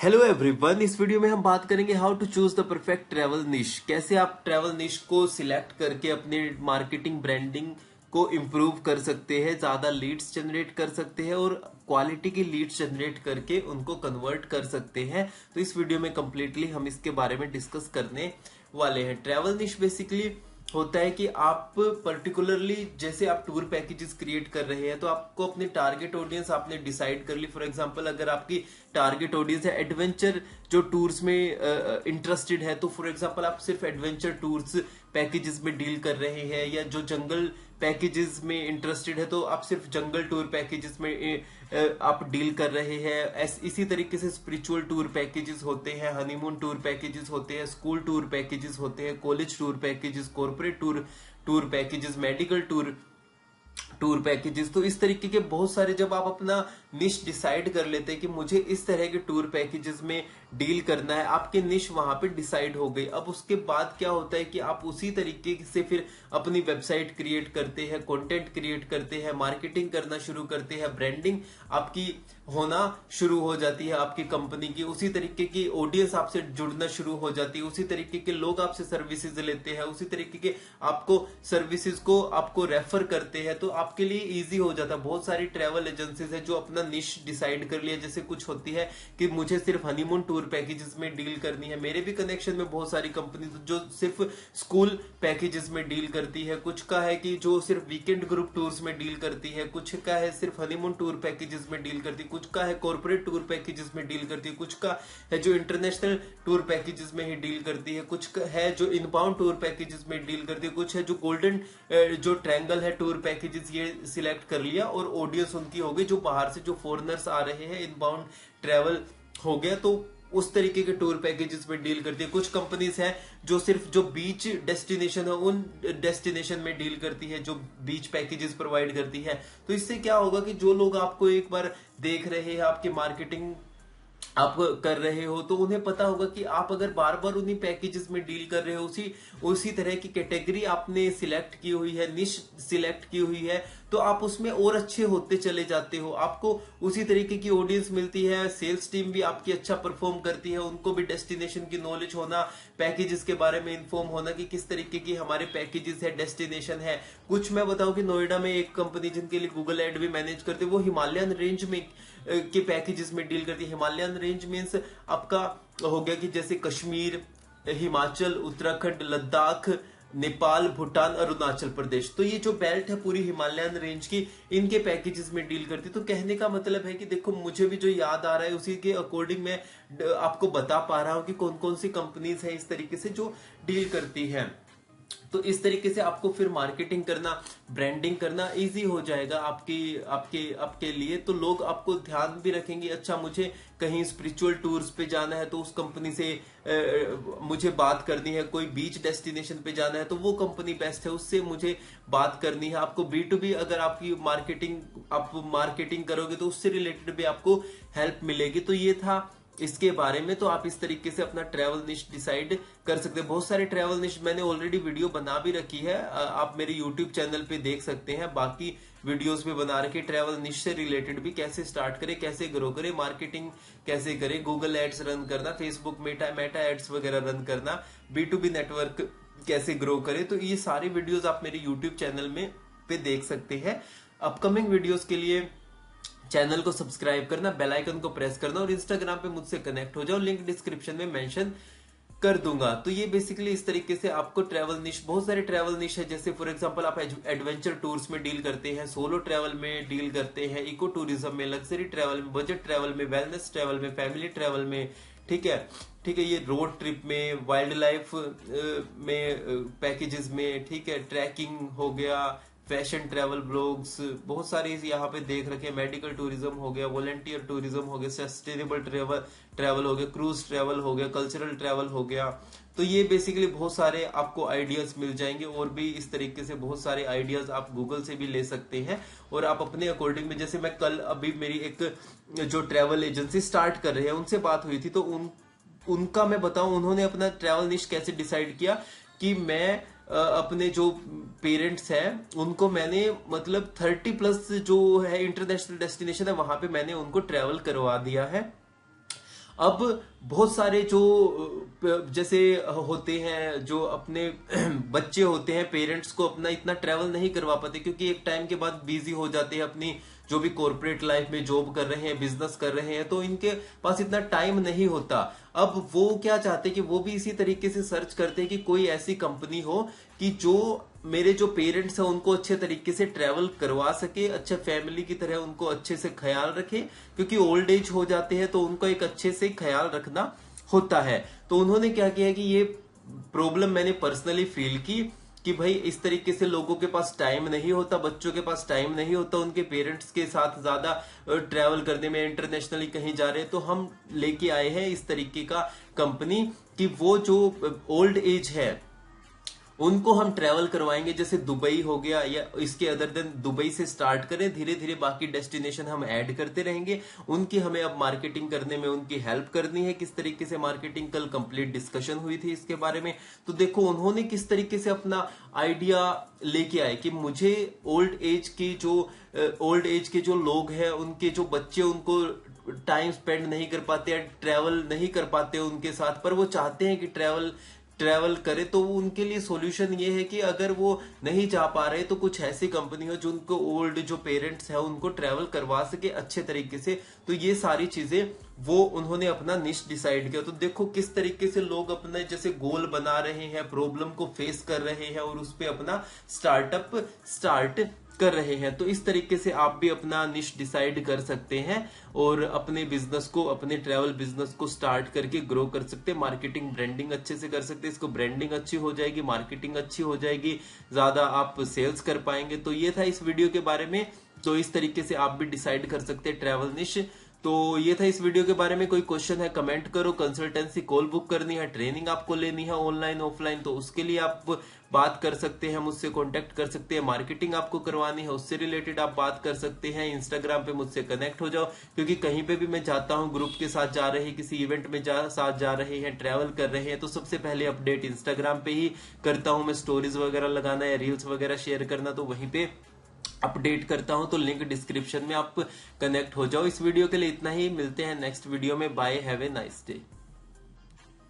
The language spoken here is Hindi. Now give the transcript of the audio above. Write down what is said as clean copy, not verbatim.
हेलो एवरीवन, इस वीडियो में हम बात करेंगे how to choose the perfect travel niche. कैसे आप ट्रैवल निश को सिलेक्ट करके अपने मार्केटिंग ब्रांडिंग को इम्प्रूव कर सकते हैं, ज्यादा लीड्स जनरेट कर सकते हैं और क्वालिटी की लीड्स जनरेट करके उनको कन्वर्ट कर सकते हैं। तो इस वीडियो में कंप्लीटली हम इसके बारे में डिस्कस करने वाले हैं। ट्रैवल निश बेसिकली होता है कि आप पर्टिकुलरली जैसे आप टूर पैकेजेस क्रिएट कर रहे हैं तो आपको अपनी टारगेट ऑडियंस आपने डिसाइड कर ली। फॉर एग्जांपल अगर आपकी टारगेट ऑडियंस है एडवेंचर जो टूर्स में इंटरेस्टेड है, तो फॉर एग्जांपल आप सिर्फ एडवेंचर टूर्स पैकेजेस में डील कर रहे हैं, या जो जंगल पैकेजेस में इंटरेस्टेड है तो आप सिर्फ जंगल टूर पैकेजेस में आप डील कर रहे हैं। इसी तरीके से स्पिरिचुअल टूर पैकेजेस होते हैं, हनीमून टूर पैकेजेस होते हैं, स्कूल टूर पैकेजेस होते हैं, college tour packages, corporate tour packages, medical tour packages. तो इस तरीके के बहुत सारे, जब आप अपना निश डिसाइड कर लेते हैं कि मुझे इस तरह के टूर पैकेजेस में डील करना है, आपके निश वहां पे डिसाइड हो गई। अब उसके बाद क्या होता है कि आप उसी तरीके से फिर अपनी वेबसाइट क्रिएट करते हैं, कंटेंट क्रिएट करते हैं, मार्केटिंग करना शुरू करते हैं, ब्रांडिंग आपकी होना शुरू हो जाती है आपकी कंपनी की। उसी तरीके की ऑडियंस आपसे जुड़ना शुरू हो जाती है, उसी तरीके के लोग आपसे सर्विसेज लेते हैं, उसी तरीके के आपको सर्विसेज को आपको रेफर करते हैं। तो आपके लिए इजी हो जाता है। बहुत सारी ट्रैवल एजेंसीज है जो अपना निश डिसाइड कर लिया। जैसे कुछ होती है कि मुझे सिर्फ हनीमून टूर पैकेजेस में डील करनी है। मेरे भी कनेक्शन में बहुत सारी कंपनी जो सिर्फ स्कूल पैकेजेस में डील करती है, कुछ का है कि जो सिर्फ वीकेंड ग्रुप टूर्स में डील करती है, कुछ का है सिर्फ हनीमून टूर पैकेजेस में डील करती है, कुछ का है कॉर्पोरेट टूर पैकेजेस में डील करती है, कुछ का है जो इंटरनेशनल टूर पैकेजेस में ही डील करती है, कुछ है जो इनबाउंड टूर पैकेजेस में डील करती है, कुछ है जो गोल्डन जो ट्रायंगल है टूर पैकेजेस ये सिलेक्ट कर लिया और ऑडियंस उनकी हो गई जो बाहर से जो फॉरेनर्स आ रहे हैं, इनबाउंड ट्रैवल हो गया। तो उस तरीके के टूर पैकेजेस में डील करती है। कुछ कंपनीज हैं जो सिर्फ जो बीच डेस्टिनेशन है उन डेस्टिनेशन में डील करती है, जो बीच पैकेजेस प्रोवाइड करती है। तो इससे क्या होगा कि जो लोग आपको एक बार देख रहे हैं, आपकी मार्केटिंग आप कर रहे हो, तो उन्हें पता होगा कि आप अगर बार बार उन्हीं पैकेजेस में डील कर रहे हो, उसी तरह की कैटेगरी आपने सिलेक्ट की हुई है, निश सिलेक्ट की हुई है, तो आप उसमें और अच्छे होते चले जाते हो। आपको उसी तरीके की ऑडियंस मिलती है, सेल्स टीम भी आपकी अच्छा परफॉर्म करती है, उनको भी डेस्टिनेशन की नॉलेज होना, पैकेजेस के बारे में इन्फॉर्म होना कि किस तरीके की हमारे पैकेजेस है, डेस्टिनेशन है। कुछ मैं बताऊं कि नोएडा में एक कंपनी जिनके लिए गूगल एड भी मैनेज करते, वो हिमालयन रेंज में के पैकेजेस में डील करती है। हिमालयन रेंज मीन्स आपका हो गया कि जैसे कश्मीर, हिमाचल, उत्तराखंड, लद्दाख, नेपाल, भूटान, अरुणाचल प्रदेश। तो ये जो बेल्ट है पूरी हिमालयन रेंज की, इनके पैकेजेस में डील करती है। तो कहने का मतलब है कि देखो, मुझे भी जो याद आ रहा है उसी के अकॉर्डिंग मैं आपको बता पा रहा हूं कि कौन कौन सी कंपनीज है इस तरीके से जो डील करती है। तो इस तरीके से आपको फिर मार्केटिंग करना, ब्रांडिंग करना इजी हो जाएगा आपकी आपके आपके लिए। तो लोग आपको ध्यान भी रखेंगे। अच्छा, मुझे कहीं स्पिरिचुअल टूर्स पे जाना है तो उस कंपनी से मुझे बात करनी है, कोई बीच डेस्टिनेशन पे जाना है तो वो कंपनी बेस्ट है, उससे मुझे बात करनी है। आपको B2B अगर आपकी आप मार्केटिंग करोगे तो उससे रिलेटेड भी आपको हेल्प मिलेगी। तो ये था इसके बारे में। तो आप इस तरीके से अपना ट्रैवल निश डिसाइड कर सकते हैं। बहुत सारे ट्रैवल निश मैंने ऑलरेडी वीडियो बना भी रखी है, आप मेरे यूट्यूब चैनल पे देख सकते हैं। बाकी वीडियोस में बना रखे ट्रैवल निश से रिलेटेड भी, कैसे स्टार्ट करें, कैसे ग्रो करें, मार्केटिंग कैसे करें, गूगल एड्स रन करना, फेसबुक मेटा एड्स वगैरह रन करना, B2B नेटवर्क कैसे ग्रो करें। तो ये सारी वीडियोज आप मेरे यूट्यूब चैनल में पे देख सकते हैं। अपकमिंग वीडियोज के लिए चैनल को सब्सक्राइब करना, बेल आइकन को प्रेस करना और इंस्टाग्राम पे मुझसे कनेक्ट हो जाओ, लिंक डिस्क्रिप्शन में मेंशन कर दूंगा। तो ये बेसिकली इस तरीके से आपको ट्रैवल निश, बहुत सारे ट्रैवल निश है। जैसे फॉर एग्जांपल आप एडवेंचर टूर्स में डील करते हैं, सोलो ट्रैवल में डील करते हैं, इको टूरिज्म में, लग्जरी ट्रैवल में, बजट ट्रैवल में, वेलनेस ट्रैवल में, फैमिली ट्रैवल में, ठीक है। ये रोड ट्रिप में, वाइल्ड लाइफ में पैकेजेस में, ठीक है, ट्रैकिंग हो गया, फैशन ट्रैवल ब्लॉग्स, बहुत सारे यहाँ पे देख रखे। मेडिकल टूरिज्म हो गया, वॉलंटियर टूरिज्म हो गया, सस्टेनेबल ट्रैवल हो गया, क्रूज ट्रैवल हो गया, कल्चरल ट्रैवल हो गया। तो ये बेसिकली बहुत सारे आपको आइडियाज मिल जाएंगे। और भी इस तरीके से बहुत सारे आइडियाज आप गूगल से भी ले सकते हैं और आप अपने अकॉर्डिंग में, जैसे मैं कल अभी मेरी एक जो ट्रैवल एजेंसी स्टार्ट कर रहे हैं उनसे बात हुई थी, तो उनका मैं बताऊं, उन्होंने अपना ट्रैवल निश कैसे डिसाइड किया कि मैं अपने जो पेरेंट्स हैं उनको मैंने मतलब 30+ जो है इंटरनेशनल डेस्टिनेशन है वहां पे मैंने उनको ट्रैवल करवा दिया है। अब बहुत सारे जो जैसे होते हैं, जो अपने बच्चे होते हैं, पेरेंट्स को अपना इतना ट्रैवल नहीं करवा पाते क्योंकि एक टाइम के बाद बिजी हो जाते हैं अपनी जो भी कॉर्पोरेट लाइफ में जॉब कर रहे हैं, बिजनेस कर रहे हैं, तो इनके पास इतना टाइम नहीं होता। अब वो क्या चाहते हैं कि वो भी इसी तरीके से सर्च करते हैं कि कोई ऐसी कंपनी हो कि जो मेरे जो पेरेंट्स हैं उनको अच्छे तरीके से ट्रैवल करवा सके, अच्छा फैमिली की तरह उनको अच्छे से ख्याल रखे, क्योंकि ओल्ड एज हो जाते हैं तो उनको एक अच्छे से ख्याल रखना होता है। तो उन्होंने क्या किया कि ये प्रॉब्लम मैंने पर्सनली फील की कि भाई इस तरीके से लोगों के पास टाइम नहीं होता, बच्चों के पास टाइम नहीं होता उनके पेरेंट्स के साथ ज्यादा ट्रैवल करने में, इंटरनेशनली कहीं जा रहे हैं, तो हम लेके आए हैं इस तरीके का कंपनी कि वो जो ओल्ड एज है उनको हम ट्रैवल करवाएंगे, जैसे दुबई हो गया या इसके अदर देन दुबई से स्टार्ट करें, धीरे धीरे बाकी डेस्टिनेशन हम ऐड करते रहेंगे। उनकी हमें अब मार्केटिंग करने में उनकी हेल्प करनी है, किस तरीके से मार्केटिंग, कल कंप्लीट डिस्कशन हुई थी इसके बारे में। तो देखो उन्होंने किस तरीके से अपना आइडिया लेके आए कि मुझे ओल्ड एज के जो लोग हैं, उनके जो बच्चे उनको टाइम स्पेंड नहीं कर पाते, ट्रैवल नहीं कर पाते उनके साथ, पर वो चाहते हैं कि ट्रैवल करे, तो उनके लिए सॉल्यूशन ये है कि अगर वो नहीं जा पा रहे तो कुछ ऐसी कंपनी हो जो उनको ओल्ड जो पेरेंट्स है उनको ट्रैवल करवा सके अच्छे तरीके से। तो ये सारी चीजें वो उन्होंने अपना निश डिसाइड किया। तो देखो किस तरीके से लोग अपने जैसे गोल बना रहे हैं, प्रॉब्लम को फेस कर रहे हैं और उस पे अपना स्टार्टअप स्टार्ट कर रहे हैं। तो इस तरीके से आप भी अपना निश डिसाइड कर सकते हैं और अपने बिजनेस को, अपने ट्रैवल बिजनेस को स्टार्ट करके ग्रो कर सकते हैं। मार्केटिंग ब्रांडिंग अच्छे से कर सकते हैं, इसको ब्रांडिंग अच्छी हो जाएगी, मार्केटिंग अच्छी हो जाएगी, ज्यादा आप सेल्स कर पाएंगे। तो ये था इस वीडियो के बारे में। तो इस तरीके से आप भी डिसाइड कर सकते हैं ट्रैवल निश। तो ये था इस वीडियो के बारे में। कोई क्वेश्चन है कमेंट करो, कंसल्टेंसी कॉल बुक करनी है, ट्रेनिंग आपको लेनी है ऑनलाइन ऑफलाइन, तो उसके लिए आप बात कर सकते हैं, मुझसे कांटेक्ट कर सकते हैं। मार्केटिंग आपको करवानी है, उससे रिलेटेड आप बात कर सकते हैं। इंस्टाग्राम पे मुझसे कनेक्ट हो जाओ, क्योंकि कहीं पे भी मैं जाता हूँ, ग्रुप के साथ जा रहे हैं, किसी इवेंट में साथ जा रहे हैं, ट्रैवल कर रहे हैं, तो सबसे पहले अपडेट इंस्टाग्राम पे ही करता हूँ मैं। स्टोरीज वगैरह लगाना या रील्स वगैरह शेयर करना तो वहीं पे अपडेट करता हूं। तो लिंक डिस्क्रिप्शन में आप कनेक्ट हो जाओ। इस वीडियो के लिए इतना ही, मिलते हैं नेक्स्ट वीडियो में। Bye, have a nice day.